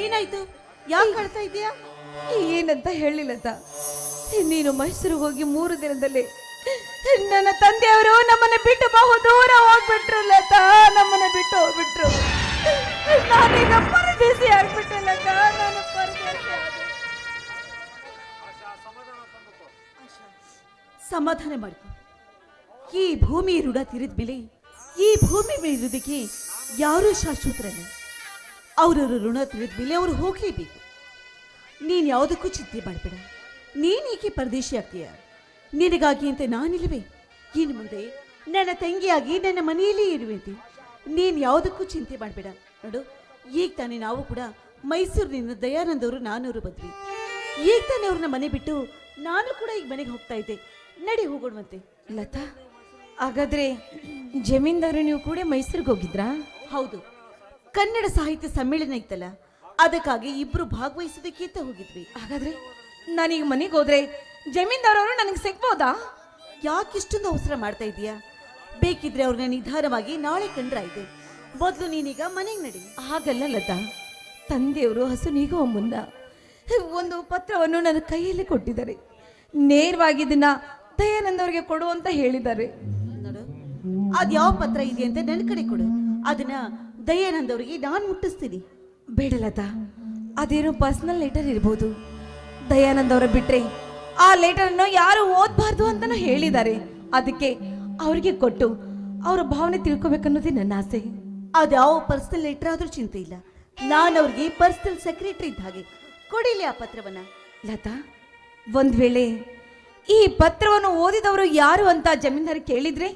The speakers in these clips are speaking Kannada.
ಏನಾಯ್ತು? ಯಾಕೆ ಕಳ್ತಾ ಇದೀಯಾ? ಏನಂತ ಹೇಳಿಲ್ಲದ, ನೀನು ಮೈಸೂರಿಗೆ ಹೋಗಿ 3 ದಿನದಲ್ಲಿ ನನ್ನ ತಂದೆಯವರು ನಮ್ಮನ್ನ ಬಿಟ್ಟು ಬಹುದೂರ ಹೋಗ್ಬಿಟ್ರಲ್ಲ, ನಮ್ಮನ್ನ ಬಿಟ್ಟು ಹೋಗ್ಬಿಟ್ರು. ನಾನೀಗ ಪರದೇಸಿ ಆಗ್ಬಿಟ್ಟಲ್ಲ, ನಾನು ಪರದೇಸಿ ಆದೆ. ಸಮಾಧಾನ ಮಾಡ್ಕೊ. ಈ ಭೂಮಿ ಋಣ ತೀರಿದ ಮೇಲೆ ಈ ಭೂಮಿ ಮೇಲಿರೋದಕ್ಕೆ ಯಾರೂ ಶಾಶ್ವತರಲ್ಲ. ಅವರವರು ಋಣ ತೀರಿದ ಮೇಲೆ ಅವರು ಹೋಗಲೇಬೇಕು. ನೀನು ಯಾವುದಕ್ಕೂ ಚಿಂತೆ ಮಾಡಬೇಡ. ನೀನೇಕೆ ಪರದೇಶಿ ಆಗ್ತೀಯ? ನಿನಗಾಗಿ ಅಂತ ನಾನಿಲ್ವೇ? ಇನ್ನು ಮುಂದೆ ನನ್ನ ತಂಗಿಯಾಗಿ ನನ್ನ ಮನೆಯಲ್ಲೇ ಇರುವಂತೆ. ನೀನು ಯಾವುದಕ್ಕೂ ಚಿಂತೆ ಮಾಡಬೇಡ. ನೋಡು, ಈಗ ತಾನೇ ನಾವು ಕೂಡ ಮೈಸೂರಿನಿಂದ ದಯಾನಂದ್ ಅವರು ನಾನೂರು ಬಂದ್ವಿ. ಈಗ ತಾನೇ ಅವ್ರನ್ನ ಮನೆ ಬಿಟ್ಟು ನಾನು ಕೂಡ ಈಗ ಮನೆಗೆ ಹೋಗ್ತಾ ಇದ್ದೆ. ನಡಿ ಹೋಗೋಣವಂತೆ. ಲತಾ, ಹಾಗಾದ್ರೆ ಜಮೀನ್ದಾರು ನೀವು ಕೂಡ ಮೈಸೂರಿಗೆ ಹೋಗಿದ್ರಾ? ಹೌದು, ಕನ್ನಡ ಸಾಹಿತ್ಯ ಸಮ್ಮೇಳನ ಇತ್ತಲ್ಲ, ಅದಕ್ಕಾಗಿ ಇಬ್ರು ಭಾಗವಹಿಸೋದಕ್ಕೆ ಅಂತ ಹೋಗಿದ್ವಿ. ಹಾಗಾದ್ರೆ ನಾನೀಗ ಮನೆಗೆ ಹೋದ್ರೆ ಜಮೀನ್ದಾರವರು ನನಗೆ ಸಿಗ್ಬೋದಾ? ಯಾಕಿಷ್ಟೊಂದು ಅವಸರ ಮಾಡ್ತಾ ಇದೀಯಾ? ಬೇಕಿದ್ರೆ ಅವ್ರನ್ನ ನಿಧಾನವಾಗಿ ನಾಳೆ ಕಂಡ್ರಾಯ್ತು. ಮೊದಲು ನೀನೀಗ ಮನೆಗೆ ನಡಿ. ಹಾಗಲ್ಲ ಲತಾ, ತಂದೆಯವರು ಹಸುನೀಗೋ ಮುನ್ನ ಒಂದು ಪತ್ರವನ್ನು ನನ್ನ ಕೈಯಲ್ಲಿ ಕೊಟ್ಟಿದ್ದಾರೆ. ನೇರವಾಗಿ ಇದನ್ನ ದಯಾನಂದ್ ಅವರಿಗೆ ಕೊಡು ಅಂತ ಹೇಳಿದ್ದಾರೆ. ನೋಡು, ಅದ್ ಯಾವ ಪತ್ರ ಇದೆ ಅಂತ ನನ್ನ ಕಡೆ ಕೊಡು. ಅದನ್ನ ದಯಾನಂದ್ ಅವರಿಗೆ ನಾನು ಮುಟ್ಟಿಸ್ತೀನಿ. ಬೇಡ ಲತಾ, ಅದೇನೋ ಪರ್ಸನಲ್ ಲೆಟರ್ ಇರ್ಬೋದು. ದಯಾನಂದ್ ಅವರ ಬಿಟ್ರೆ ಆ ಲೆಟರ್ ಅನ್ನು ಯಾರು ಓದ್ಬಾರ್ದು ಅಂತಾನು ಹೇಳಿದ್ದಾರೆ. ಅದಕ್ಕೆ ಅವ್ರಿಗೆ ಕೊಟ್ಟು ಅವರ ಭಾವನೆ ತಿಳ್ಕೊಬೇಕನ್ನೋದೇ ನನ್ನ ಆಸೆ. ಅದ್ಯಾವ ಪರ್ಸನಲ್ ಲೆಟರ್ ಆದ್ರೂ ಚಿಂತೆ ಇಲ್ಲ. ನಾನು ಅವ್ರಿಗೆ ಪರ್ಸನಲ್ ಸೆಕ್ರೆಟರಿ ಇದ್ದ ಹಾಗೆ. ಕೊಡಿಲಿ ಆ ಪತ್ರವನ್ನ. ಲತಾ, ಒಂದ್ ವೇಳೆ ಈ ಪತ್ರವನ್ನು ಓದಿದವರು ಯಾರು ಅಂತ ಜಮೀನ್ದಾರ್ ಕೇಳಿದ್ರೆ,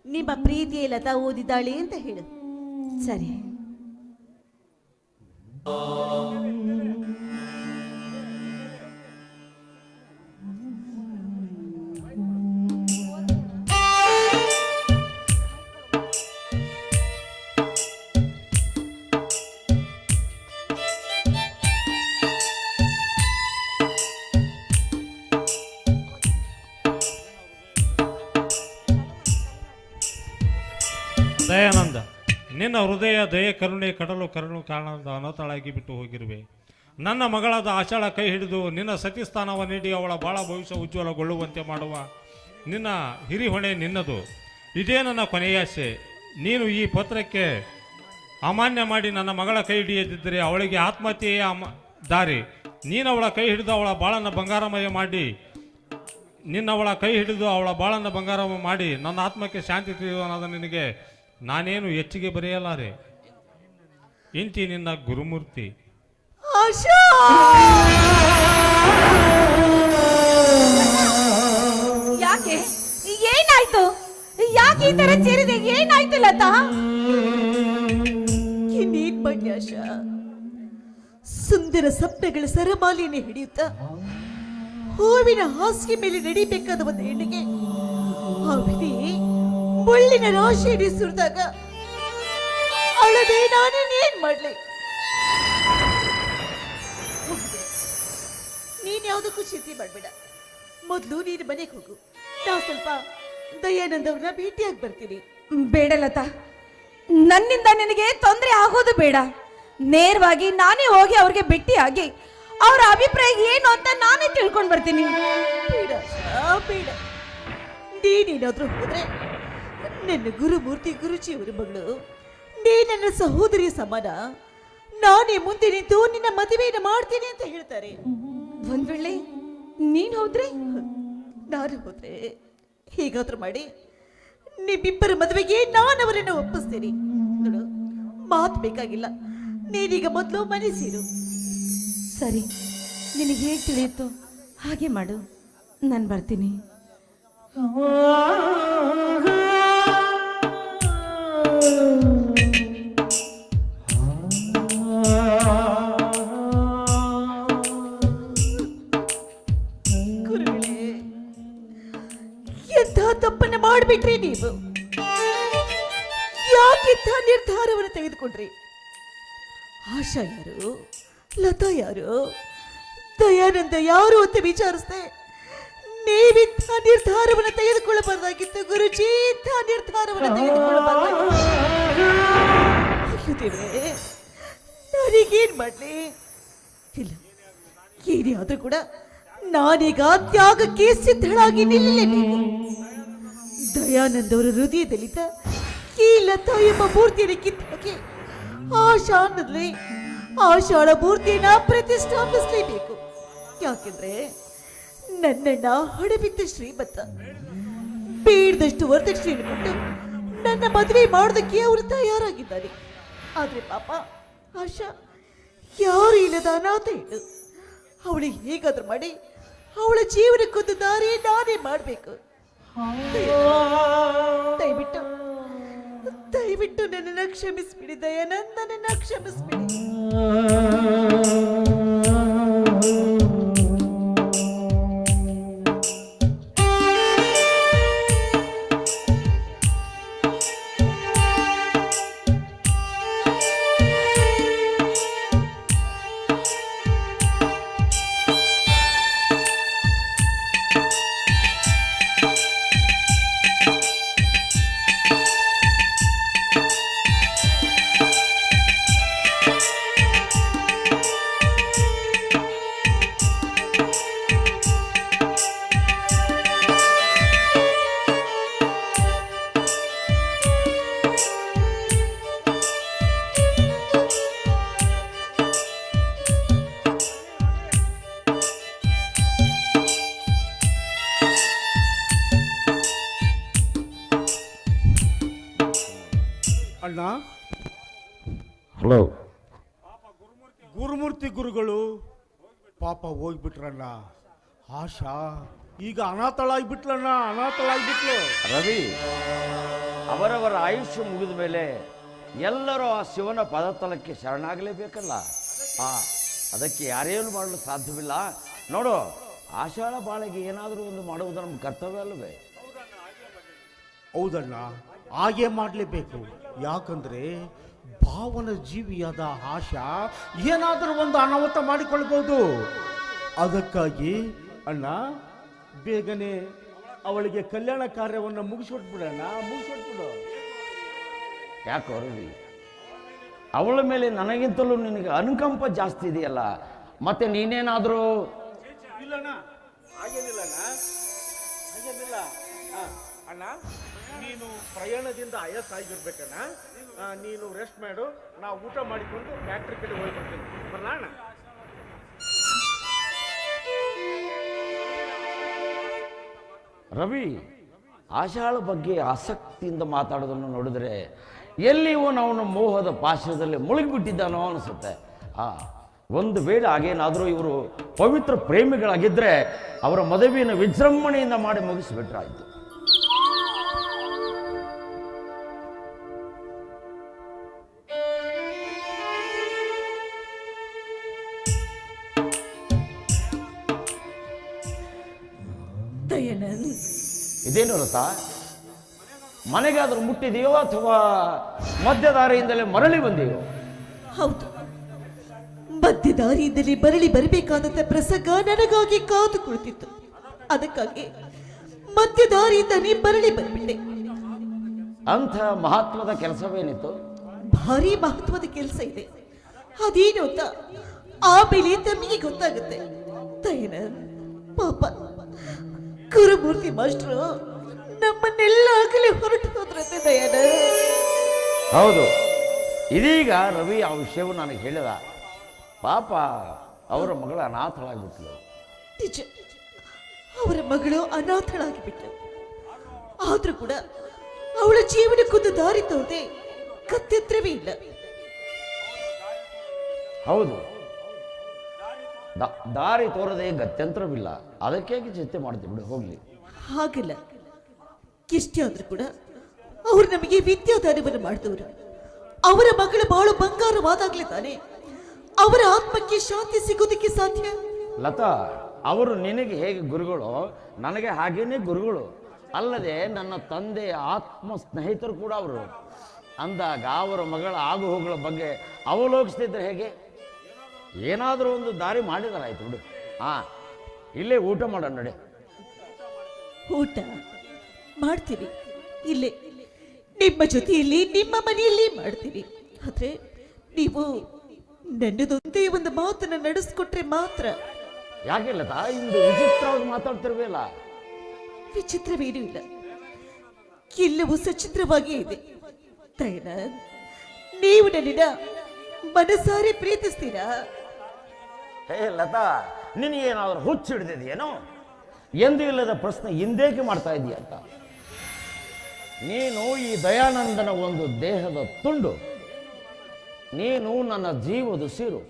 ನಿಮ್ಮ ಪ್ರೀತಿಯೇ ಲತಾ ಓದಿದ್ದಾಳೆ ಅಂತ ಹೇಳು. ಸರಿ. ದಯಾನಂದ, ನಿನ್ನ ಹೃದಯ ದಯೆ ಕರುಣೆ ಕಡಲು ಕಾರಣದ ಅನಾಥಳಾಗಿ ಬಿಟ್ಟು ಹೋಗಿರುವೆ. ನನ್ನ ಮಗಳಾದ ಆಷಾಢ ಕೈ ಹಿಡಿದು ನಿನ್ನ ಸತಿಸ್ಥಾನವ ನೀಡಿ ಅವಳ ಬಾಳ ಭವಿಷ್ಯ ಉಜ್ವಲಗೊಳ್ಳುವಂತೆ ಮಾಡುವ ನಿನ್ನ ಹಿರಿಹೊಣೆ ನಿನ್ನದು. ಇದೇ ನನ್ನ ಕೊನೆಯಾಸೆ. ನೀನು ಈ ಪತ್ರಕ್ಕೆ ಅಮಾನ್ಯ ಮಾಡಿ ನನ್ನ ಮಗಳ ಕೈ ಹಿಡಿಯದಿದ್ದರೆ ಅವಳಿಗೆ ಆತ್ಮಹತ್ಯೆಯ ದಾರಿ. ನೀನು ಅವಳ ಕೈ ಹಿಡಿದು ಅವಳ ಬಾಳನ್ನು ಬಂಗಾರಮಯ ಮಾಡಿ ನಿನ್ನವಳ ಕೈ ಹಿಡಿದು ಅವಳ ಬಾಳನ್ನು ಬಂಗಾರಮಯ ಮಾಡಿ ನನ್ನ ಆತ್ಮಕ್ಕೆ ಶಾಂತಿ ತಿಳಿಯುವನಾದ ನಿನಗೆ ನಾನೇನು ಹೆಚ್ಚಿಗೆ ಬರೆಯಲಾರೆ. ಇಂತಿ ನಿನ್ನ ಗುರುಮೂರ್ತಿ. ಯಾಕೆ? ಏನಾಯ್ತು? ಯಾಕೆ ಈ ತರ ಸೇರಿದೆ? ಏನಾಯ್ತು ಲತಾ? ಇನ್ನೇನ್ ಮಾಡ್ಲಿ ಆಶಾ? ಸುಂದರ ಸಪ್ನಗಳ ಸರಮಾಲಿಯನ್ನು ಹಿಡಿಯುತ್ತಾ ಹೂವಿನ ಹಾಸಿಗೆ ಮೇಲೆ ನಡಿಬೇಕಾದ ಒಂದು ಹೆಣ್ಣಿಗೆ ಮುಳ್ಳಿನ ರಾಶಿಯಲ್ಲಿ ಸುರಿದಾಗ ಅಳದೆ ನಾನೇನ್ ಮಾಡ್ಲಿ? ನೀನ್ ಯಾವುದಕ್ಕೂ ಚಿಂತೆ ಮಾಡ್ಬೇಡ. ಮೊದ್ಲು ನೀನು ಮನೆಗೆ ಹೋಗು. ನಾವು ಸ್ವಲ್ಪ ದಯಾನಂದ್ ಅವ್ರನ್ನ ಭೇಟಿಯಾಗಿ ಬರ್ತೀನಿ. ಬೇಡ ಲತಾ, ನನ್ನಿಂದ ನಿನಗೆ ತೊಂದರೆ ಆಗೋದು ಬೇಡ. ನೇರವಾಗಿ ನಾನೇ ಹೋಗಿ ಅವ್ರಿಗೆ ಭೇಟಿಯಾಗಿ ಅವರ ಅಭಿಪ್ರಾಯ ಏನು ಅಂತ ನಾನೇ ತಿಳ್ಕೊಂಡು ಬರ್ತೀನಿ. ಬೇಡ ಬೇಡ, ನೀನೇನಾದ್ರೂ ಹೋದ್ರೆ ನನ್ನ ಗುರುಮೂರ್ತಿ ಗುರುಜಿಯವರ ಮಗಳು, ನೀ ನನ್ನ ಸಹೋದರಿಯ ಸಮಾನ. ನಾನೇ ಮುಂದೆ ನಿಂತು ನಿನ್ನ ಮದುವೆಯನ್ನು ಮಾಡ್ತೀನಿ ಅಂತ ಹೇಳ್ತಾರೆ. ಒಂದ್ ವೇಳೆ ನೀನ್ ಹೋದ್ರೆ? ನಾನು ಹೋದ್ರೆ ಹೀಗಾದ್ರೂ ಮಾಡಿ ನಿಮ್ಮಿಬ್ಬರ ಮದುವೆಗೆ ನಾನು ಅವರನ್ನು ಒಪ್ಪಿಸ್ತೀನಿ. ನೋಡು, ಮಾತು ಬೇಕಾಗಿಲ್ಲ. ನೀನೀಗ ಮೊದಲು ಮನೆ ಸೇರು. ಸರಿ, ನಿನಗೆ ಹೇಗೆ ತಿಳಿಯುತ್ತೋ ಹಾಗೆ ಮಾಡು. ನಾನು ಬರ್ತೀನಿ. ಗುರುಗಳೇ, ಎಂಥ ತಪ್ಪನ್ನು ಮಾಡಿಬಿಟ್ರಿ ನೀವು? ಯಾಕಿಂಥ ನಿರ್ಧಾರವನ್ನು ತೆಗೆದುಕೊಂಡ್ರಿ? ಆಶಾ ಯಾರು, ಲತಾ ಯಾರು, ದಯಾನಂದ ಯಾರು ಅಂತ ವಿಚಾರಿಸ್ದೆ ನೀವಿಂಥ ನಿರ್ಧಾರವನ್ನು ತೆಗೆದುಕೊಳ್ಳಬಾರ್ದಾಗಿತ್ತು ಗುರುಜಿ. ಇಂಥ ನಿರ್ಧಾರವನ್ನು ತೆಗೆದುಕೊಳ್ಳಬಾರ್ದಾಗಿತ್ತು. ನಾನು ನಾನೀಗೇನ್ ಮಾಡ್ಲಿ? ಇಲ್ಲ, ಏನೇ ಆದ್ರೂ ಕೂಡ ನಾನೀಗ ತ್ಯಾಗಕ್ಕೆ ಸಿದ್ಧಳಾಗಿ ನಿಲ್ಲಲೇಬೇಕು. ದಯಾನಂದ್ ಅವರ ಹೃದಯದಲ್ಲಿದ್ದ ಈ ಲತಾ ಎಂಬ ಮೂರ್ತಿಯನ್ನು ಕಿತ್ತಾಕಿ ಆಷಾಢ ಮೂರ್ತಿಯನ್ನ ಪ್ರತಿಷ್ಠಾಪಿಸಲೇಬೇಕು. ಯಾಕೆಂದ್ರೆ ನನ್ನಣ್ಣ ಹೊಡೆಬಿದ್ದ ಶ್ರೀಮಂತ, ಬೇಡದಷ್ಟು ವರದಕ್ಷಿಣೆ ಕೊಟ್ಟು ನನ್ನ ಮದುವೆ ಮಾಡೋದಕ್ಕೆ ಅವರು ತಯಾರಾಗಿದ್ದಾರೆ. ಆದ್ರೆ ಪಾಪ ಆಶಾ ಯಾರು ಇಲ್ಲದ ಅನಾಥ ಇಟ್ಟು ಅವಳಿಗೆ ಹೇಗಾದ್ರೂ ಮಾಡಿ ಅವಳ ಜೀವನಕ್ಕೊಂದು ದಾರಿ ನಾನೇ ಮಾಡಬೇಕು. ದಯವಿಟ್ಟು ದಯವಿಟ್ಟು ನನ್ನನ್ನು ಕ್ಷಮಿಸ್ಬಿಡಿ ದಯಾನಂದ್, ನನ್ನನ್ನು ಕ್ಷಮಿಸ್ಬಿಡಿ. ಅಣ್ಣ, ಹಲೋ. ಗುರುಮೂರ್ತಿ ಗುರುಗಳು ಪಾಪ ಹೋಗ್ಬಿಟ್ರಣ್ಣ. ಆಶಾ ಈಗ ಅನಾಥಳಾಗ್ಬಿಟ್ಲಣ್ಣ, ಅನಾಥಳಾಗ್ಬಿಟ್ಲು. ರವಿ, ಅವರವರ ಆಯುಷ್ಯ ಮುಗಿದ ಮೇಲೆ ಎಲ್ಲರೂ ಆ ಶಿವನ ಪದತಲಕ್ಕೆ ಶರಣಾಗಲೇಬೇಕಲ್ಲ. ಅದಕ್ಕೆ ಯಾರೇನು ಮಾಡಲು ಸಾಧ್ಯವಿಲ್ಲ. ನೋಡು, ಆಷಾಢ ಬಾಳೆಗೆ ಏನಾದರೂ ಒಂದು ಮಾಡುವುದು ನಮ್ಮ ಕರ್ತವ್ಯ ಅಲ್ಲವೇ? ಹೌದಣ್ಣ, ಹಾಗೆ ಮಾಡಲೇಬೇಕು. ಯಾಕಂದ್ರೆ ಭಾವನ ಜೀವಿಯಾದ ಆಶಾ ಏನಾದರೂ ಒಂದು ಅನಾಹುತ ಮಾಡಿಕೊಳ್ಬಹುದು. ಅದಕ್ಕಾಗಿ ಅಣ್ಣ ಬೇಗನೆ ಅವಳಿಗೆ ಕಲ್ಯಾಣ ಕಾರ್ಯವನ್ನು ಮುಗಿಸ್ಬಿಟ್ಬಿಡಣ್ಣ, ಮುಗಿಸ್ಬಿಟ್ಬಿಡು. ಯಾಕೋ ರವಿ, ಅವಳ ಮೇಲೆ ನನಗಿಂತಲೂ ನಿನಗೆ ಅನುಕಂಪ ಜಾಸ್ತಿ ಇದೆಯಲ್ಲ, ಮತ್ತೆ ನೀನೇನಾದರೂ? ಇಲ್ಲಣ್ಣ, ಹಾಗೇನಿಲ್ಲಣ್ಣ, ಹಾಗೇನಿಲ್ಲ. ಅಣ್ಣ, ನೀನು ಪ್ರಯಾಣದಿಂದ ಆಯಾಸಾಗಿರ್ಬೇಕಣ್ಣ. ನೀನು ರೆಸ್ಟ್ ಮಾಡು, ನಾವು ಊಟ ಮಾಡಿಕೊಂಡು ಫ್ಯಾಕ್ಟ್ರಿ ಕಡೆ ಹೋಗಿ ಬರ್ತೀನಿ. ಬರಲಾ ಅಣ್ಣ? ರವಿ, ಆಷಾಢ ಬಗ್ಗೆ ಆಸಕ್ತಿಯಿಂದ ಮಾತಾಡೋದನ್ನು ನೋಡಿದ್ರೆ ಎಲ್ಲಿ ಅವನ ಮೋಹದ ಪಾಶದಲ್ಲಿ ಮುಳುಗಿಬಿಟ್ಟಿದ್ದಾನೋ ಅನಿಸುತ್ತೆ. ಒಂದು ವೇಳೆ ಹಾಗೇನಾದರೂ ಇವರು ಪವಿತ್ರ ಪ್ರೇಮಿಗಳಾಗಿದ್ದರೆ ಅವರ ಮದುವೆಯನ್ನು ವಿಜೃಂಭಣೆಯಿಂದ ಮಾಡಿ ಮುಗಿಸಿಬಿಟ್ರಾಯ್ತು. ದಯಾನಂದ್, ಇದೇನು ಲತಾ, ಮನೆಗಾದರೂ ಮುಟ್ಟಿದೆಯೋ ಅಥವಾ ಮಧ್ಯದಾರಿಯಿಂದಲೇ ಮರಳಿ ಬಂದೆಯೋ? ಹೌದು, ಮಧ್ಯದಾರಿಯಿಂದಲೇ ಮರಳಿ ಬರಬೇಕಾದಂತ ಪ್ರಸಂಗ ನನಗಾಗಿ ಕಾದು ಕುಳಿತಿತ್ತು. ಅದಕ್ಕಾಗಿ ಮಧ್ಯದಾರಿಯಿಂದಲೇ ಮರಳಿ ಬಂದ್ಬಿಟ್ಟೆ. ಅಂಥ ಮಹತ್ವದ ಕೆಲಸವೇನಿತ್ತು? ಭಾರಿ ಮಹತ್ವದ ಕೆಲಸ ಇದೆ. ಅದೇನು ಅಂತ ಆಮೇಲೆ ತಮಗೆ ಗೊತ್ತಾಗುತ್ತೆ. ದಯಾನಂದ್, ಪಾಪ ಗುರುಮೂರ್ತಿ ಮಾಸ್ಟ್ರು ನಮ್ಮನ್ನೆಲ್ಲ ಆಗಲೇ ಹೊರಟು ಹೋದ್ರಂತೆ ದಯಾನಂದ್. ಹೌದು, ಇದೀಗ ರವಿ ಆ ವಿಷಯವನ್ನು ನನಗೆ ಹೇಳಿದ. ಪಾಪ ಅವರ ಮಗಳ ಅನಾಥಳಾಗ್ಬಿಟ್ಲು. ನಿಜ, ಅವರ ಮಗಳು ಅನಾಥಳಾಗಿ ಬಿಟ್ಲು. ಆದ್ರೂ ಕೂಡ ಅವಳ ಜೀವನಕ್ಕೊಂದು ದಾರಿ ತೋರದೆ ಕತ್ತೆತ್ರವೇ ಇಲ್ಲ. ಹೌದು, ದಾರಿ ತೋರದೆ ಗತ್ಯಂತರವಿಲ್ಲ. ಅದಕ್ಕೆ ಚಿಂತೆ ಮಾಡ್ತೀವಿ ಬಿಡು, ಹೋಗ್ಲಿ. ಹಾಗಲ್ಲ, ಎಷ್ಟೇ ಆದ್ರೂ ಕೂಡ ಅವರು ನಮಗೆ ವಿದ್ಯಾದಾನವನ್ನು ಮಾಡಿದವರು. ಅವರ ಮಗಳ ಬಾಳು ಬಂಗಾರವಾದಾಗ್ಲೇ ತಾನೆ ಅವರ ಆತ್ಮಕ್ಕೆ ಶಾಂತಿ ಸಿಗೋದಕ್ಕೆ ಸಾಧ್ಯ. ಲತಾ, ಅವರು ನಿನಗೆ ಹೇಗೆ ಗುರುಗಳು, ನನಗೆ ಹಾಗೇನೆ ಗುರುಗಳು. ಅಲ್ಲದೆ ನನ್ನ ತಂದೆಯ ಆತ್ಮ ಸ್ನೇಹಿತರು ಕೂಡ ಅವರು. ಅಂದಾಗ ಅವರ ಮಗಳ ಆಗು ಹೋಗುಗಳ ಬಗ್ಗೆ ಅವಲೋಕಿಸ್ತಿದ್ರೆ ಹೇಗೆ? ಏನಾದರೂ ಒಂದು ದಾರಿ ಮಾಡಿದಾರಾಯ್ತು ಬಿಡು. ಇಲ್ಲೇ ಊಟ ಮಾಡೋಣ ನಡೆ. ಊಟ ಮಾಡ್ತೀವಿ, ಇಲ್ಲೇ ನಿಮ್ಮ ಜೊತೆಯಲ್ಲಿ ನಿಮ್ಮ ಮನೆಯಲ್ಲಿ ಮಾಡ್ತೀವಿ. ಆದ್ರೆ ನೀವು ನನ್ನದೊಂದೇ ಒಂದು ಮಾತನ್ನ ನಡೆಸ್ಕೊಟ್ರೆ ಮಾತ್ರ. ಯಾಕೆ ಲತಾ ಇಂದು ವಿಚಿತ್ರವಾಗಿ ಮಾತಾಡ್ತಿರ್ಬೇಲ್ಲ? ವಿಚಿತ್ರವೇನೂ ಇಲ್ಲ, ಎಲ್ಲವೂ ಸಚಿತ್ರವಾಗಿಯೇ ಇದೆ. ದಯಾನಂದ್, ನೀವು ನನ್ನನ್ನ ಮನಸಾರೆ ಪ್ರೀತಿಸ್ತೀರಾ? ಹೇ ಲತಾ, ನಿನಗೇನಾದ್ರೂ ಹುಚ್ಚು ಹಿಡಿದಿದೆಯೇನೋ? ಎಂದು ಇಲ್ಲದ ಪ್ರಶ್ನೆ ಹಿಂದೇಕೆ ಮಾಡ್ತಾ ಇದೀಯ ಅಂತ. ನೀನು ಈ ದಯಾನಂದನ ಒಂದು ದೇಹದ ತುಂಡು, ನೀನು ನನ್ನ ಜೀವದ ಸಿರು.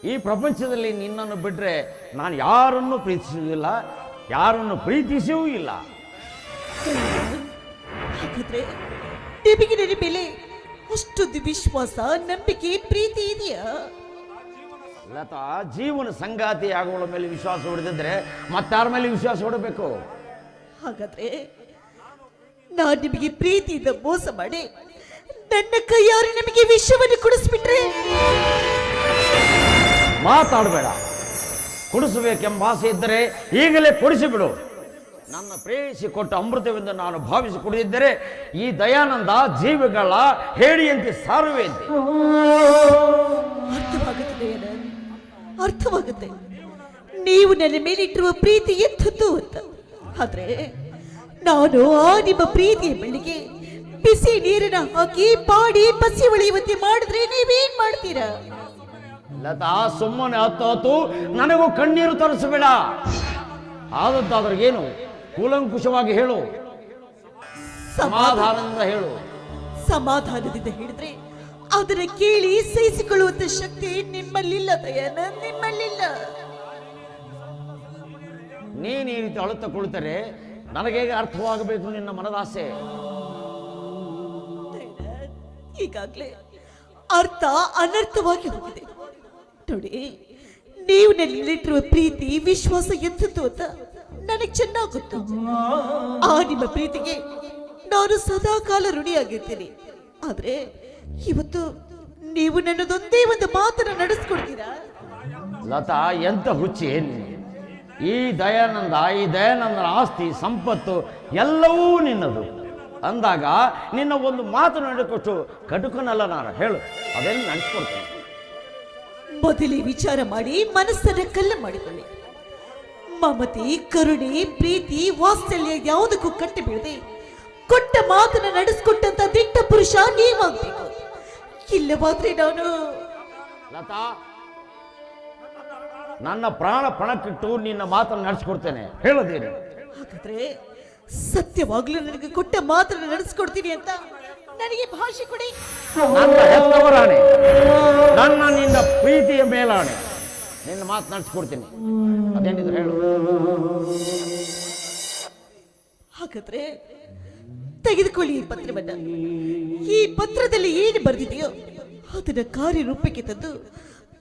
ಈ ಪ್ರಪಂಚದಲ್ಲಿ ನಿನ್ನನ್ನು ಬಿಟ್ಟರೆ ನಾನು ಯಾರನ್ನು ಪ್ರೀತಿಸುವುದಿಲ್ಲ, ಯಾರನ್ನು ಪ್ರೀತಿಸುವೂ ಇಲ್ಲ. ಹಾಗಾದ್ರೆ ನಿಮಗೆ ನನ್ನ ಮೇಲೆ ಅಷ್ಟೊಂದು ವಿಶ್ವಾಸ, ನಂಬಿಕೆ, ಪ್ರೀತಿ ಇದೆಯಾ? ಲತಾ, ಜೀವನ ಸಂಗಾತಿ ಆಗುವ ಮೇಲೆ ವಿಶ್ವಾಸ ಹೊಡೆದಿದ್ರೆ ಮತ್ತಾರ ಮೇಲೆ ವಿಶ್ವಾಸ ಹೊಡಬೇಕು? ಹಾಗಾದ್ರೆ ನಾನು ನಿಮಗೆ ಪ್ರೀತಿಯಿಂದ ಮೋಸ ಮಾಡಿ ನನ್ನ ಕೈಯಾರೆ ನಿಮಗೆ ವಿಷವನ್ನು ಕುಡಿಸ್ಬಿಟ್ರೆ? ಮಾತಾಡಬೇಡ. ಕುಡಿಸಬೇಕೆಂಬ ಆಸೆ ಇದ್ದರೆ ಈಗಲೇ ಕುಡಿಸಿಬಿಡು. ನನ್ನ ಪ್ರೇಯಸಿ ಕೊಟ್ಟ ಅಮೃತವೆಂದು ನಾನು ಭಾವಿಸಿ ಕುಡಿದಿದ್ದರೆ ಈ ದಯಾನಂದ ಜೀವಿಗಳ ಹೇಳಿಯಂತೆ ಸಾರುವೆಯಂತೆ. ಅರ್ಥವಾಗುತ್ತೆ ದಯಾನಂದ್, ಅರ್ಥವಾಗುತ್ತೆ. ನೀವು ನನ್ನ ಮೇಲಿಟ್ಟಿರುವ ಪ್ರೀತಿ ಎಂಥದ್ದು ಅಂತ. ಆದ್ರೆ ನಾನು ಆ ನಿಮ್ಮ ಪ್ರೀತಿಯ ಬೆಳಿಗ್ಗೆ ಬಿಸಿ ನೀರನ್ನ ಹಾಕಿ ಪಾಡಿ ಬಸಿ ಉಳಿಯುವಂತೆ ಮಾಡಿದ್ರೆ ನೀವೇನ್ ಮಾಡ್ತೀರಾ? ಲತಾ, ಸುಮ್ಮನೆ ಹತ್ತು ನನಗೂ ಕಣ್ಣೀರು ತರಿಸಬೇಡ. ಆದದ್ದಾದ್ರೆ ಏನು ಕೂಲಂಕುಷವಾಗಿ ಹೇಳು, ಸಮಾಧಾನದಿಂದ ಹೇಳು. ಸಮಾಧಾನದಿಂದ ಹೇಳಿದ್ರೆ ಅದನ್ನ ಕೇಳಿ ಸಹಿಸಿಕೊಳ್ಳುವಂತ ಶಕ್ತಿ ನಿಮ್ಮಲ್ಲಿಲ್ಲ ದಯಾನಂದ್, ನಿಮ್ಮಲ್ಲಿಲ್ಲ. ನೀನು ಈ ರೀತಿ ಅಳುತ್ತ ಕುಳಿತರೆ ನನಗೆ ಅರ್ಥವಾಗಬೇಕು ನಿನ್ನ ಮನದಾಸೆ. ಈಗಾಗ್ಲೇ ಅರ್ಥ ಅನರ್ಥವಾಗಿ ಹೋಗಿದೆ ನೋಡಿ. ನೀವು ನನ್ನಲ್ಲಿಟ್ಟಿರುವ ಪ್ರೀತಿ ವಿಶ್ವಾಸ ಎಂಥದ್ದು ಅಂತ ನನಗೆ ಚೆನ್ನಾಗಿ ಗೊತ್ತು. ಆ ನಿಮ್ಮ ಪ್ರೀತಿಗೆ ನಾನು ಸದಾ ಕಾಲ ಋಣಿಯಾಗಿರ್ತೀನಿ. ಆದ್ರೆ ಇವತ್ತು ನೀವು ನನ್ನದೊಂದೇ ಒಂದು ಮಾತನ್ನ ನಡೆಸ್ಕೊಡ್ತೀರಾ? ಲತಾ, ಎಂತ ಹುಚ್ಚಿ ಏನು? ಈ ದಯಾನಂದನ ಆಸ್ತಿ ಸಂಪತ್ತು ಎಲ್ಲವೂ ನಿನ್ನದು ಅಂದಾಗ ನಿನ್ನ ಒಂದು ಮಾತು ನಡೆಕೊಟ್ಟು ಕಟುಕನಲ್ಲ ನಾನು, ಹೇಳು, ಅದನ್ನು ನಡೆಸ್ಕೊಡ್ತೇನೆ. ಮೊದಲೇ ವಿಚಾರ ಮಾಡಿ ಮನಸ್ಸನ್ನ ಕಲ್ಲ ಮಾಡಿಕೊಳ್ಳಿ. ಮಮತೆ, ಕರುಣೆ, ಪ್ರೀತಿ, ವಾತ್ಸಲ್ಯ ಯಾವುದಕ್ಕೂ ಕಟ್ಟಿ ಬೀಳದೆ ಕೊಟ್ಟ ಮಾತನ್ನ ನಡೆಸ್ಕೊಟ್ಟಂತ ದಿಟ್ಟ ಪುರುಷ ನೀವಾಗಬೇಕು. ಇಲ್ಲವಾದ್ರೆ ನಾನು ಲತಾ, ನನ್ನ ಪ್ರಾಣ ಪಣಕ್ಕಿಟ್ಟು ನಿನ್ನ ಮಾತನ್ನು ನಡೆಸ್ಕೊಡ್ತೇನೆ, ಹೇಳೋದೇನು? ಹಾಗಾದ್ರೆ ಸತ್ಯವಾಗ್ಲೂ ನನಗೆ ಕೊಟ್ಟ ಮಾತನ್ನ ನಡೆಸ್ಕೊಡ್ತೀನಿ ಅಂತ ನನಗೆ ಭಾಷೆ ಕೊಡಿ. ನನ್ನ ಹೆತ್ತವರಾಣೆ, ನನ್ನ ನಿನ್ನ ಪ್ರೀತಿಯ ಮೇಲಾಣೆ, ನಿನ್ನ ಮಾತು ನಡೆಸ್ಕೊಡ್ತೀನಿ, ಅದೇನಿದ್ರು ಹೇಳು. ಹಾಗಾದ್ರೆ ತೆಗೆದುಕೊಳ್ಳಿ ಈ ಪತ್ರವನ್ನ. ಈ ಪತ್ರದಲ್ಲಿ ಏನು ಬರೆದಿದೆಯೋ ಅದನ್ನ ಕಾರ್ಯರೂಪಕ್ಕೆ ತಂದು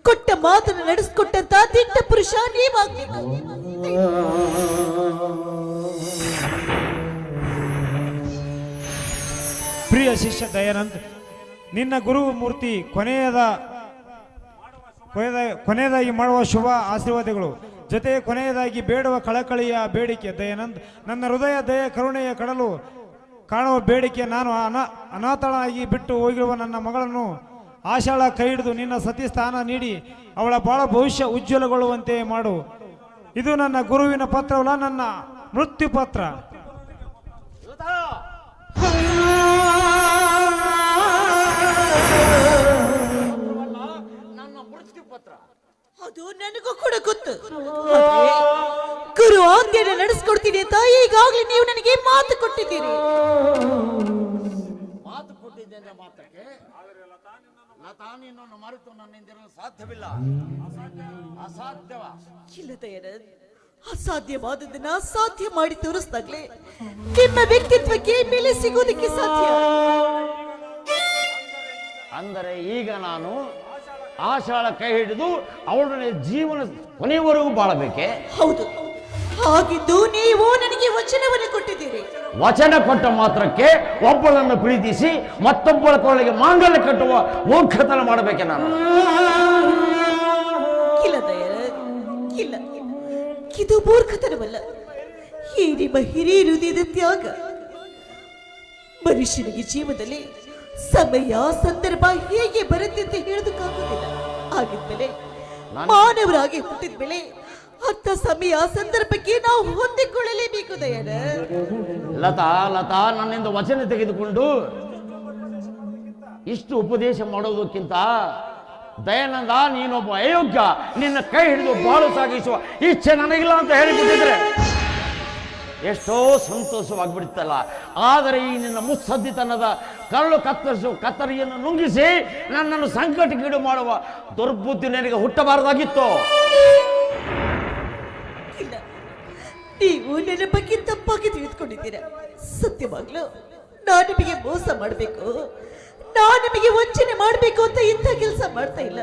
ಕೊಟ್ಟ ಮಾತನ್ನು ನಡೆಸ್ಕೊಟ್ಟಂತ ದಿಟ್ಟ ಪುರುಷ ನೀವಾಗಬೇಕು. ಪ್ರಿಯ ಶಿಷ್ಯ ದಯಾನಂದ್, ನಿನ್ನ ಗುರು ಮೂರ್ತಿ ಕೊನೆಯದಾಗಿ ಮಾಡುವ ಶುಭ ಆಶೀರ್ವಾದಗಳು, ಜೊತೆ ಕೊನೆಯದಾಗಿ ಬೇಡುವ ಕಳಕಳಿಯ ಬೇಡಿಕೆ. ದಯಾನಂದ್, ನನ್ನ ಹೃದಯ ದಯ ಕರುಣೆಯ ಕಡಲು ಕಾಣುವ ಬೇಡಿಕೆ. ನಾನು ಅನಾಥಳಾಗಿ ಬಿಟ್ಟು ಹೋಗಿರುವ ನನ್ನ ಮಗಳನ್ನು ಆಶಾಳ ಕೈ ಹಿಡಿದು ನಿನ್ನ ಸತಿ ಸ್ಥಾನ ನೀಡಿ ಅವಳ ಬಾಳ ಭವಿಷ್ಯ ಉಜ್ವಲಗೊಳ್ಳುವಂತೆ ಮಾಡು. ಇದು ನನ್ನ ಗುರುವಿನ ಪತ್ರವಲ್ಲ, ನನ್ನ ಮೃತ್ಯು ಪತ್ರ. ಅದು ನನಗೂ ಕೂಡ ಗೊತ್ತು. ಆದ್ರೆ ಗುರು ಆಜ್ಞೆನ ನಡೆಸ್ಕೊಡ್ತೀನಿ ಅಂತ ಈಗಾಗ್ಲೇ ನೀವು ನನಗೆ ಮಾತು ಕೊಟ್ಟಿದ್ದೀರಿ. ಮಾತು ಕೊಟ್ಟಿದ್ದೇನೆ ಮಾತಕ್ಕೆ ಲತಾ, ನಿನ್ನನ್ನು ಮರೆತು ನನ್ನಿಂದಿರಲು ಸಾಧ್ಯವಿಲ್ಲ, ಅಸಾಧ್ಯವ. ಇಲ್ಲ ದಯಾನಂದ್, ಅಸಾಧ್ಯವಾದದನ್ನ ಸಾಧ್ಯ ಮಾಡಿ ತೋರಿಸ್ದಾಗ್ಲೇ ನಿಮ್ಮ ವ್ಯಕ್ತಿತ್ವಕ್ಕೆ ಬೆಲೆ ಸಿಗೋದಕ್ಕೆ ಸಾಧ್ಯ. ಅಂದರೆ ಈಗ ನಾನು ಆಶಾಳ ಕೈ ಹಿಡಿದು ಅವಳೊಡನೆ ಜೀವನ ಕೊನೆಯವರೆಗೂ ಬಾಳಬೇಕೆ? ಹೌದು, ಹಾಗಿದ್ದು ನೀವು ನನಗೆ ವಚನವನ್ನು ಕೊಟ್ಟಿದ್ದೀರಿ. ವಚನ ಕೊಟ್ಟ ಮಾತ್ರಕ್ಕೆ ಒಬ್ಬಳನ್ನು ಪ್ರೀತಿಸಿ ಮತ್ತೊಬ್ಬಳ ಕೊರಳಿಗೆ ಮಾಂಗಲ್ಯ ಕಟ್ಟುವ ಮೂರ್ಖತನ ಮಾಡಬೇಕೆ ನಾನು? ಇಲ್ಲ ದಯಾನಂದ್, ಇಲ್ಲ, ಇದು ಮೂರ್ಖತನವಲ್ಲ. ಈ ನಿಮ್ಮ ಹಿರಿಯ ಹೃದಯದ ತ್ಯಾಗ. ಮನುಷ್ಯನಿಗೆ ಜೀವನದಲ್ಲಿ ಸಮಯ ಸಂದರ್ಭ ಹೇಗೆ ಬರುತ್ತೆ ಅಂತ ಹೇಳೋದಕ್ಕಾಗೋದಿಲ್ಲ. ಆಗಿದ್ಮೇಲೆ ಮಾನವರಾಗಿ ಹುಟ್ಟಿದ ಮೇಲೆ ಅಂತ ಸಮಯ ಸಂದರ್ಭಕ್ಕೆ ನಾವು ಹೊಂದಿಕೊಳ್ಳಲೇಬೇಕು ದಯನ. ಲತಾ ಲತಾ ನನ್ನಿಂದ ವಚನ ತೆಗೆದುಕೊಂಡು ಇಷ್ಟು ಉಪದೇಶ ಮಾಡೋದಕ್ಕಿಂತ ದಯಾನಂದ ನೀನೊಬ್ಬ ಅಯೋಗ್ಯ, ನಿನ್ನ ಕೈ ಹಿಡಿದು ಬಾಳು ಸಾಗಿಸುವ ಇಚ್ಛೆ ನನಗಿಲ್ಲ ಅಂತ ಹೇಳಿಬಿಟ್ಟಿದ್ರೆ ಎಷ್ಟೋ ಸಂತೋಷವಾಗಿಬಿಡುತ್ತಲ್ಲ. ಆದರೆ ಈ ನಿನ್ನ ಮುತ್ಸದ್ದಿತನದ ಕರಳು ಕತ್ತರಿಯನ್ನು ನುಂಗಿಸಿ ನನ್ನನ್ನು ಸಂಕಟಕ್ಕೀಡು ಮಾಡುವ ದುರ್ಬುದ್ಧಿ ನನಗೆ ಹುಟ್ಟಬಾರದಾಗಿತ್ತು. ಇಲ್ಲ, ನೀವು ನನ್ನ ಬಗ್ಗೆ ತಪ್ಪಾಗಿ ತಿಳಿದುಕೊಂಡಿದ್ದೀರ. ಸತ್ಯವಾಗ್ಲು ನಾನು ನಿಮಗೆ ಮೋಸ ಮಾಡಬೇಕು, ನಾನು ನಿಮಗೆ ವಂಚನೆ ಮಾಡಬೇಕು ಅಂತ ಇಂಥ ಕೆಲಸ ಮಾಡ್ತಾ ಇಲ್ಲ.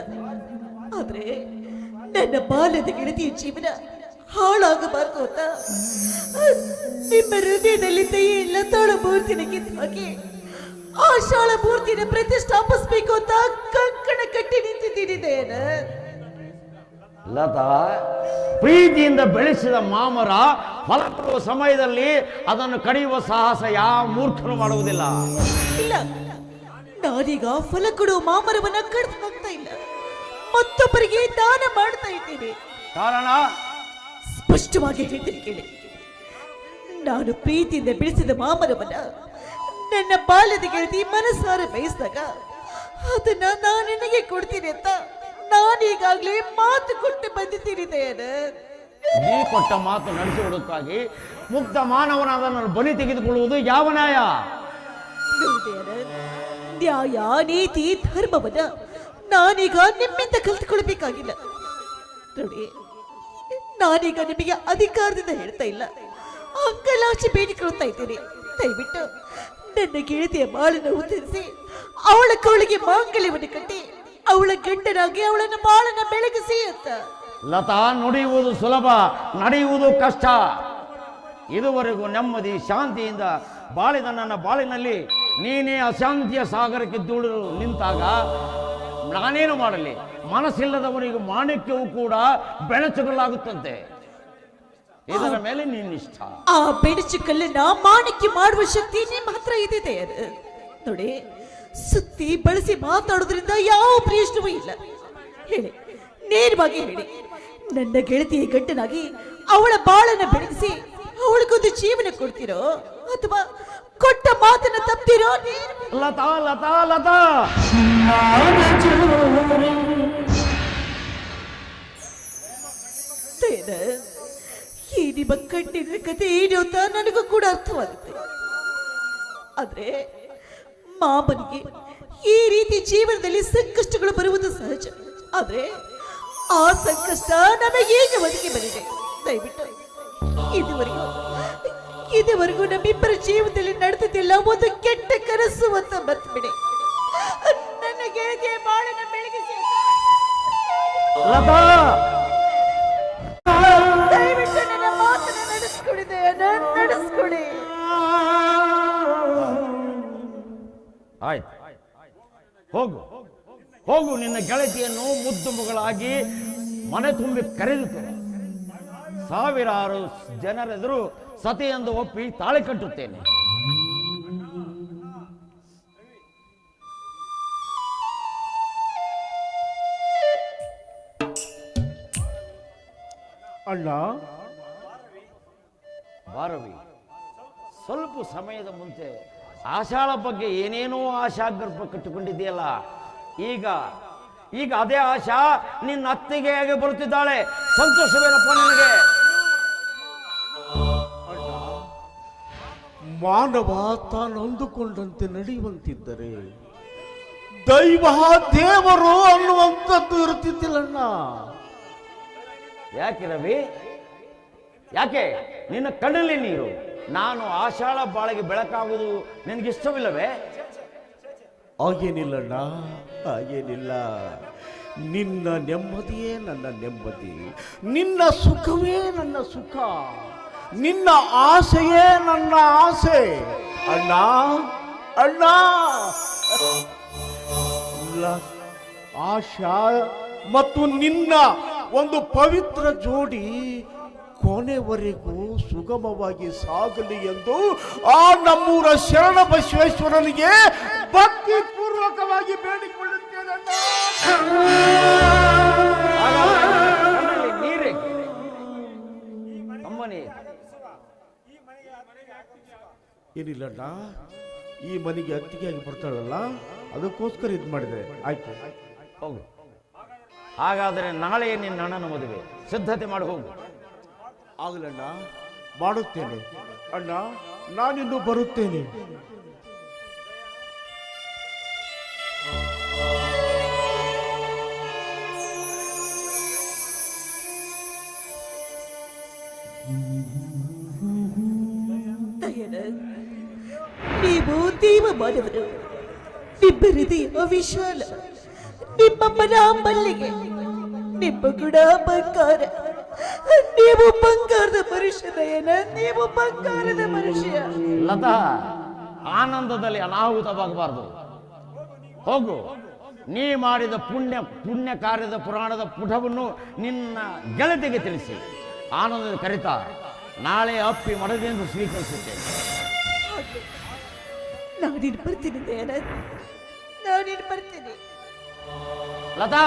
ಆದ್ರೆ ನನ್ನ ಬಾಲ್ಯದ ಗೆಳತಿಯ ಜೀವನ ಹಾಳಾಗಬಾರ್ದು ಅಂತ ನಿಮ್ಮ ಹೃದಯದಲ್ಲಿ ಎಲ್ಲ ತಾಳ ಮೂರ್ತಿನ ಕಿತ್ತಾಕಿ ಆ ಶಾಳ ಮೂರ್ತಿನ ಪ್ರತಿಷ್ಠಾಪಿಸ್ಬೇಕು ಅಂತ ಕಂಕಣ ಕಟ್ಟಿ ನಿಂತಿದ್ದೀನಿ ದಯನ. ಲತಾ, ಪ್ರೀತಿಯಿಂದ ಬೆಳೆಸಿದ ಮಾಮರ ಫಲ ಕೊಡುವ ಸಮಯದಲ್ಲಿ ಅದನ್ನು ಕಡಿಯುವ ಸಾಹಸ ಯಾವ ಮೂರ್ಖನು ಮಾಡುವುದಿಲ್ಲ. ಇಲ್ಲ, ನಾನೀಗ ಫಲ ಕೊಡುವ ಮಾಮರವನ್ನ ಕಡ್ದು ಹಾಕ್ತಾ ಇಲ್ಲ, ಮತ್ತೊಬ್ಬರಿಗೆ ದಾನ ಮಾಡ್ತಾ ಇದ್ದೀನಿ. ಕಾರಣ ಸ್ಪಷ್ಟವಾಗಿ ಹೇಳ್ತೀನಿ ಕೇಳಿ. ನಾನು ಪ್ರೀತಿಯಿಂದ ಬೆಳೆಸಿದ ಮಾಮರವನ್ನ ನನ್ನ ಬಾಲ್ಯದ ಗೆಳತಿ ಮನಸ್ಸಾರ ಬಯಸಿದಾಗ ಅದನ್ನ ನಾನು ನಿನಗೆ ಕೊಡ್ತೀನಿ ಅಂತ ನಾನೀಗಾಗ್ಲೇ ಮಾತು ಕೊಟ್ಟು ಬಂದಿದ್ದೀನಿ ದಯನ. ನೀ ಕೊಟ್ಟ ಮಾತು ನಡೆಸುವುದಕ್ಕಾಗಿ ಮುಗ್ಧ ಮಾನವನಾದ ನನ್ನ ಬಲಿ ತೆಗೆದುಕೊಳ್ಳುವುದು ಯಾವ ನ್ಯಾಯ? ನ್ಯಾಯ, ನೀತಿ, ಧರ್ಮವನ್ನ ನಾನೀಗ ನಿಮ್ಮಿಂದ ಕಲ್ತುಕೊಳ್ಬೇಕಾಗಿಲ್ಲ ನೋಡಿ. ನಾನೀಗ ನಿಮಗೆ ಅಧಿಕಾರದಿಂದ ಹೇಳ್ತಾ ಇಲ್ಲ, ಅಂಕಲಾಚೆ ಬೇಡಿಕೊಳ್ತಾ ಇದ್ದೀನಿ. ದಯವಿಟ್ಟು ನನ್ನ ಗೆಳತಿಯ ಬಾಳನ್ನು ಉತ್ತರಿಸಿ ಅವಳ ಕವಳಿಗೆ ಮಾಂಗಲ್ಯವನ್ನು ಕಟ್ಟಿ ಅವಳ ಗಂಡನಾಗಿ ಅವಳನ್ನ ಬಾಳನ್ನ ಬೆಳಗಿಸಿ ಅಂತ. ಲತಾ, ನುಡಿಯುವುದು ಸುಲಭ, ನಡೆಯುವುದು ಕಷ್ಟ. ಇದುವರೆಗೂ ನೆಮ್ಮದಿ ಶಾಂತಿಯಿಂದ ಬಾಳಿದ ನನ್ನ ಬಾಳಿನಲ್ಲಿ ನೀನೇ ಅಶಾಂತಿಯ ಸಾಗರಕ್ಕೆ ದೂಡಲು ನಿಂತಾಗ ನಾನೇನು ಮಾಡಲಿ? ಮನಸ್ಸಿಲ್ಲದವನಿಗೆ ಮಾಣಿಕ್ಯವೂ ಕೂಡ ಬೆಣಚುಗಳಾಗುತ್ತಂತೆ. ಇದರ ಮೇಲೆ ನಿನ್ನಿಷ್ಟ. ಆ ಬೆಣಚು ಕಲ್ಲನ್ನ ಮಾಣಿಕ್ಯ ಮಾಡುವ ಶಕ್ತಿ ನಿಮ್ಮ ಹತ್ರ ಇದೆ ನೋಡಿ. ಸುತ್ತಿ ಬಳಸಿ ಮಾತಾಡೋದ್ರಿಂದ ಯಾವ ಪ್ರಯೋಜನವೂ ಇಲ್ಲ. ಹೇಳಿ, ನೇರವಾಗಿ ಹೇಳಿ, ನನ್ನ ಗೆಳತಿಯ ಗಂಡನಾಗಿ ಅವಳ ಬಾಳನ್ನ ಬೆಳಗಿಸಿ ಅವಳಿಗೊಂದು ಜೀವನ ಕೊಡ್ತೀರೋ ಅಥವಾ ಕೊಟ್ಟ ಮಾತನ್ನ ತಪ್ಪಿರೋ? ಲತಾ ಲತಾ ಲತಾ, ಈ ನಿಮ್ಮ ಕಣ್ಣಿನ ಕಥೆ ಏನು ಅಂತ ನನಗೂ ಕೂಡ ಅರ್ಥವಾಗುತ್ತೆ. ಆದ್ರೆ ಮಾಮನಿಗೆ ಈ ರೀತಿ ಜೀವನದಲ್ಲಿ ಸಂಕಷ್ಟಗಳು ಬರುವುದು ಸಹಜ. ಆದ್ರೆ ಆ ಸಂಕಷ್ಟ ನಮಗೇಗೆ ಒದಗಿ ಬಂದಿದೆ? ದಯವಿಟ್ಟು ಇದುವರೆಗೂ ನಮ್ಮಿಬ್ಬರ ಜೀವನದಲ್ಲಿ ನಡೆದಿದ್ದಿಲ್ಲ ಒಂದು ಕೆಟ್ಟ ಕನಸು ಅಂತ ಮರ್ತ್ಬಿಡಿ. ನನ್ನ ಗೆಳತಿಯ ಬಾಳನ್ನ ಬೆಳಗಿಸಿ ದಯವಿಟ್ಟು ನನ್ನ ಮಾತನ್ನ ನಡೆಸ್ಕೊಡಿದೆ, ನಡೆಸ್ಕೊಡಿ. ಆಯ್ತು, ಹೋಗು ಹೋಗು, ನಿನ್ನ ಗೆಳತಿಯನ್ನು ಮುದ್ದು ಮಗಳಾಗಿ ಮನೆ ತುಂಬಿ ಕರೆದುಕೊ. ಸಾವಿರಾರು ಜನರೆದುರು ಸತಿ ಎಂದು ಒಪ್ಪಿ ತಾಳಿ ಕಟ್ಟುತ್ತೇನೆ. ಅಣ್ಣ ಭಾರವಿ, ಸ್ವಲ್ಪ ಸಮಯದ ಮುಂಚೆ ಆಶಾಳ ಬಗ್ಗೆ ಏನೇನೋ ಆಶಾಗರ್ಭ ಕಟ್ಟಿಕೊಂಡಿದೆಯಲ್ಲ, ಈಗ ಅದೇ ಆಶಾ ನಿನ್ನ ಅತ್ತಿಗೆ ಹೇಗೆ ಬರುತ್ತಿದ್ದಾಳೆ. ಸಂತೋಷವೇನಪ್ಪ ನಿನಗೆ? ಮಾನವ ತಾನು ಅಂದುಕೊಂಡಂತೆ ನಡೆಯುವಂತಿದ್ದರೆ ದೈವ ದೇವರು ಅನ್ನುವಂಥದ್ದು ಇರುತ್ತಿದ್ದಿಲ್ಲಣ್ಣ. ಯಾಕೆ ರವಿ, ಯಾಕೆ ನಿನ್ನ ಕಣ್ಣಲ್ಲಿ ನೀರು? ನಾನು ಆಶಾಳ ಬಾಳಿಗೆ ಬೆಳಕಾಗುವುದು ನಿನಗಿಷ್ಟವಿಲ್ಲವೇ? ಹಾಗೇನಿಲ್ಲಣ್ಣ, ಹಾಗೇನಿಲ್ಲ. ನಿನ್ನ ನೆಮ್ಮದಿಯೇ ನನ್ನ ನೆಮ್ಮದಿ, ನಿನ್ನ ಸುಖವೇ ನನ್ನ ಸುಖ, ನಿನ್ನ ಆಸೆಯೇ ನನ್ನ ಆಸೆ. ಅಣ್ಣ ಅಣ್ಣ, ಆಶಾ ಮತ್ತು ನಿನ್ನ ಒಂದು ಪವಿತ್ರ ಜೋಡಿ ಕೊನೆವರೆಗೂ ಸುಗಮವಾಗಿ ಸಾಗಲಿ ಎಂದು ಆ ನಮ್ಮೂರ ಶರಣ ಬಸವೇಶ್ವರನಿಗೆ ಭಕ್ತಿ ಪೂರ್ವಕವಾಗಿ ಬೇಡಿಕೊಳ್ಳುತ್ತೇನೆ. ಏನಿಲ್ಲಣ್ಣ, ಈ ಮನೆಗೆ ಅತ್ತಿಗೆಯಾಗಿ ಬರ್ತಾಳಲ್ಲ, ಅದಕ್ಕೋಸ್ಕರ ಇದು ಮಾಡಿದೆ. ಆಯ್ತು, ಹೋಗು. ಹಾಗಾದರೆ ನಾಳೆ ನಿನ್ನ ಅಣ್ಣನ ಮದುವೆ ಸಿದ್ಧತೆ ಮಾಡಿ ಹೋಗು. ಆಗಲಣ್ಣ, ಮಾಡುತ್ತೇನೆ ಅಣ್ಣ, ನಾನಿನ್ನು ಬರುತ್ತೇನೆ. ದಯಾನಂದ್, ನೀವು ದೇವ ಮಾನವರು, ನಿಮ್ಮ ಹೃದಯ ವಿಶಾಲ, ನಿಮ್ಮ ಮನ ಮಲ್ಲಿಗೆ, ನಿಮ್ಮ ಗುಣ ಬಂಗಾರ. ನೀವು ಬಂಗಾರದ ಮನುಷ್ಯ ದಯಾನಂದ್, ನೀವು ಬಂಗಾರದ ಮನುಷ್ಯ. ಲತಾ, ಆನಂದದಲ್ಲಿ ಅನಾಹುತವಾಗಬಾರದು. ಹೋಗು. ನೀ ಮಾಡಿದ ಪುಣ್ಯ ಕಾರ್ಯದ ಪುರಾಣದ ಪುಟವನ್ನು ನಿನ್ನ ಗೆಳತಿಗೆ ತಿಳಿಸಿ ಆನಂದದ ಕರಿತಾ ನಾಳೆ ಅಪ್ಪಿ ಮಡದಿಂದ ಸ್ವೀಕರಿಸುತ್ತೇನೆ. ನಾನಿನ್ ಬರ್ತೀನಿ ದಯಾನಂದ್, ನಾನಿನ್ ಬರ್ತೀನಿ. ಲತಾ,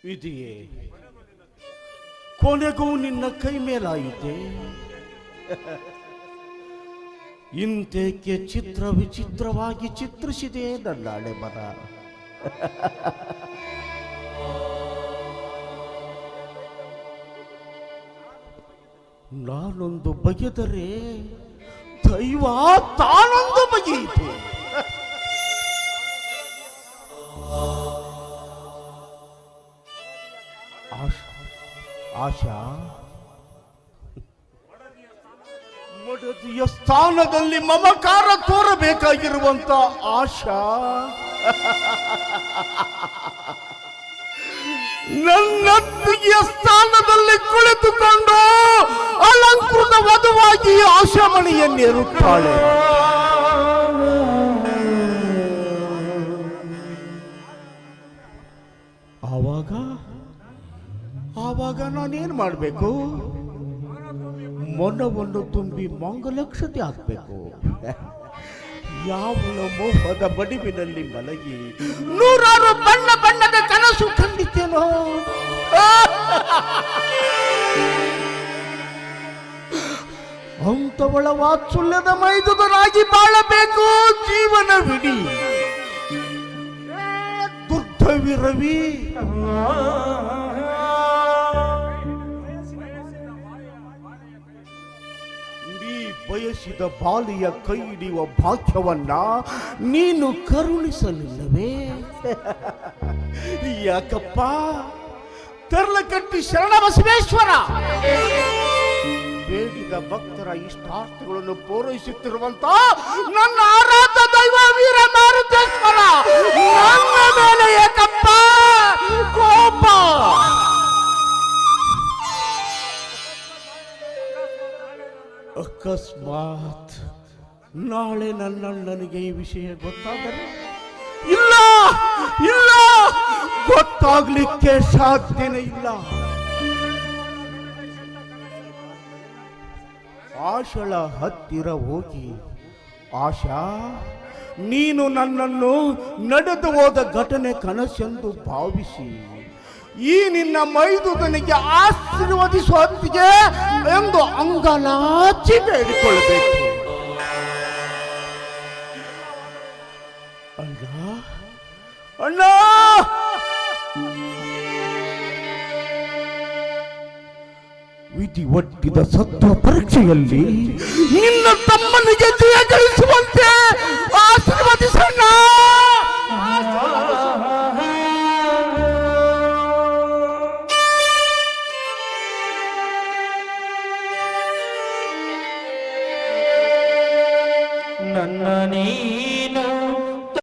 ವಿಧಿಯೇ, ಕೊನೆಗೂ ನಿನ್ನ ಕೈ ಮೇಲಾಯಿತೆ. ಇಂತೇಕೆ ಚಿತ್ರ ವಿಚಿತ್ರವಾಗಿ ಚಿತ್ರಿಸಿದೆ ನನ್ನ ಹಣೆ ಬರ. ನಾನೊಂದು ಬಗೆದರೆ ದೈವ ತಾನೊಂದು ಬಗೆಯಿತು. ಆಶಾ, ಮಡದಿಯ ಸ್ಥಾನದಲ್ಲಿ ಮಮಕಾರ ತೋರಬೇಕಾಗಿರುವಂತ ಆಶಾ ನನ್ನತ್ತಿಗೆಯ ಸ್ಥಾನದಲ್ಲಿ ಕುಳಿತುಕೊಂಡು ಅಲಂಕೃತ ವಧುವಾಗಿ ಆಶಾಮಣಿಯನ್ನೇರುತ್ತಾಳೆ. ಆವಾಗ ನಾನೇನ್ ಮಾಡಬೇಕು? ಮೊನವನ್ನು ತುಂಬಿ ಮಂಗಲಕ್ಷತೆ ಹಾಕ್ಬೇಕು. ಯಾವಳ ಮೋಹದ ಬಡಿವಿನಲ್ಲಿ ಮಲಗಿ ನೂರಾರು ಬಣ್ಣ ಬಣ್ಣದ ಕನಸು ಕಂಡಿದ್ದೇನೋ. ಅಂತವಳ ವಾತ್ಸಲ್ಯದ ಮೈದುದರಾಗಿ ಬಾಳಬೇಕು ಜೀವನವಿಡೀ. ದುರ್ಧವಿರವಿ ಬಯಸಿದ ಬಾಲಿಯ ಕೈ ಹಿಡಿಯುವ ಭಾಗ್ಯವನ್ನ ನೀನು ಕರುಣಿಸಲಿಲ್ಲವೇ? ಯಾಕಪ್ಪ? ತರ್ಲಕಟ್ಟಿ ಶರಣ ಬಸವೇಶ್ವರ ಬೇಡಿದ ಭಕ್ತರ ಇಷ್ಟಾರ್ಥಗಳನ್ನು ಪೂರೈಸುತ್ತಿರುವಂತ ನನ್ನ ಆರಾಧ ದೈವ ವೀರ ಮಾರುತೇಶ್ವರ ನನ್ನ ಮೇಲೆ ಯಾಕಪ್ಪ ಕೋಪ? ಅಕಸ್ಮಾತ್ ನಾಳೆ ನನ್ನಣ್ಣನಿಗೆ ಈ ವಿಷಯ ಗೊತ್ತಾದರೆ, ಇಲ್ಲ ಇಲ್ಲ, ಗೊತ್ತಾಗ್ಲಿಕ್ಕೆ ಸಾಧ್ಯನೇ ಇಲ್ಲ. ಆಶಳ ಹತ್ತಿರ ಹೋಗಿ ಆಶಾ, ನೀನು ನನ್ನನ್ನು ನಡೆದು ಹೋದ ಘಟನೆ ಕನಸೆಂದು ಭಾವಿಸಿ ಈ ನಿನ್ನ ಮೈದುಗನಿಗೆ ಆಶೀರ್ವದಿಸುವ ಹೊತ್ತಿಗೆ ಎಂದು ಅಂಗಲಾಚಿ ಬೇಡಿಕೊಳ್ಳಬೇಕು. ಅಣ್ಣ, ಅಣ್ಣ, ವಿಧಿ ಒಡ್ಡಿದ ಸತ್ವ ಪರೀಕ್ಷೆಯಲ್ಲಿ ನಿನ್ನ ತಮ್ಮನಿಗೆ ಜಯ ಗಳಿಸುವಂತೆ